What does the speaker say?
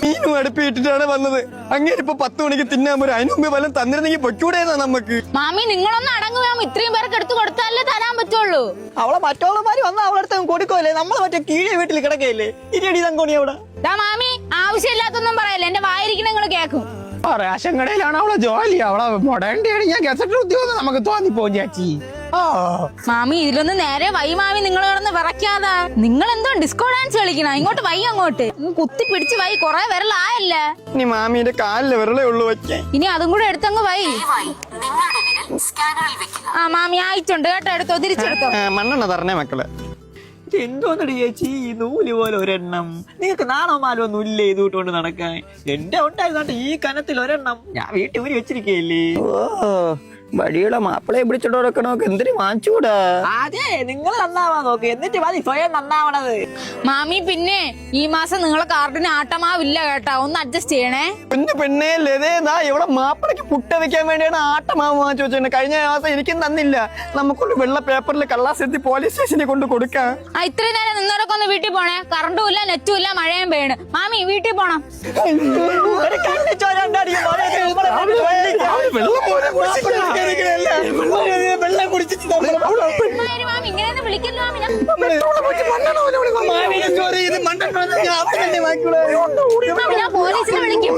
മീനും അടുപ്പിട്ടിട്ടാണ് വന്നത്. അങ്ങനെ ഇപ്പൊ 10 മണിക്ക് തിന്നാൻ പോലും അതിന് മുമ്പ് വല്ലതും തന്നിരുന്നെങ്കിൽ പൊയ്ക്കൂടെയെന്നാ നമുക്ക്. മാമി നിങ്ങളൊന്ന് അടങ്ങുക, ഇത്രയും പേർക്ക് എടുത്ത് കൊടുത്താലേ തരാൻ പറ്റുള്ളൂ. അവളെ മറ്റുള്ളമാര് വന്ന അവളടുത്ത് കൊടുക്കുമല്ലേ, നമ്മളെ മറ്റേ കീഴെ വീട്ടിൽ കിടക്കയില്ലേ ഇരടി തങ്കോണി അവിടെ. മാമി ആവശ്യമില്ലാത്തൊന്നും പറയല്ലേ, എന്റെ വായിരിക്കണ നിങ്ങൾ കേക്കും. റേഷൻ കടയിലാണ് അവളെ ജോലി, അവളെ മുടേണ്ടിയാണ്. ഞാൻ ഗസറ്റ് ഉദ്യോഗം നമുക്ക് തോന്നിപ്പോ ചേച്ചി. മാമി ഇതിലൊന്ന് നേരെ വൈ. മാമി നിങ്ങൾ കിടന്ന് വിറയ്ക്കാതാ. നിങ്ങൾ എന്തോ ഡിസ്കോ ഡാൻസ് കളിക്കണ? ഇങ്ങോട്ട് വൈ, അങ്ങോട്ട് കുത്തി പിടിച്ച് വൈ. കൊറേ വിരലായല്ലേ. ഇനി മാമിന്റെ കാലില് വിരലേ ഉള്ളു വെക്കാൻ. ഇനി അതും കൂടെ എടുത്തങ്ങ് വൈ. മാമി ആയിട്ടുണ്ട് കേട്ടോ, എടുത്തോ, തിരിച്ചെടുത്തോ. മണ്ണെണ്ണ തരണേ മക്കളെ. എന്തോന്നടി ചേച്ചി ഈ നൂല് പോലെ ഒരെണ്ണം. നിങ്ങൾക്ക് നാണോ മാലോ ഒന്നും ഇല്ലേ ഇത് വിട്ടുകൊണ്ട് നടക്കാൻ? എന്റെ ഉണ്ടായിരുന്നോണ്ട് ഈ കനത്തിൽ ഒരെണ്ണം ഞാൻ വീട്ടിൽ ഊരി വെച്ചിരിക്കയില്ലേ. വഴിയുള്ള മാപ്പിളയെ പിടിച്ചിട്ടോടൊക്കെ നോക്ക്, എന്തിനു വാങ്ങിച്ചൂടാ? അതെ, നിങ്ങൾ നന്നാവാൻ നോക്ക്, എന്നിട്ട് മതി സ്വയം നന്നാവണത്. മാമി പിന്നെ ഈ മാസം നിങ്ങളെ കാർഡിന് ആട്ടമാവില്ല കേട്ടാ, ഒന്ന് അഡ്ജസ്റ്റ് ചെയ്യണേ. കുഞ്ഞു പെണ്ണേ ലതേതാ ഇവിടെ മാപ്പിളക്ക് പുട്ട വെക്കാൻ വേണ്ടിയാണ് ആട്ടമാവ് വാങ്ങിച്ചു വെച്ചത്. കഴിഞ്ഞ മാസം എനിക്കും തന്നില്ല. നമുക്കൊരു വെള്ള പേപ്പറിൽ കള്ളാസെത്തി പോലീസ് സ്റ്റേഷനിൽ കൊണ്ട് കൊടുക്കാം. ഇത്രയും നേരം നിന്നവരൊക്കെ ഒന്ന് വീട്ടിൽ പോണേ. കറണ്ടും ഇല്ല, നെറ്റും ഇല്ല, മഴയും പെയ്യണ്. മാമി വീട്ടിൽ പോണം. വെള്ളം കുടിച്ചിട്ട് മാമി ഇങ്ങനെയൊന്നും വിളിക്കല്ലോ. ഞാൻ പോലീസിനെ വിളിക്കും.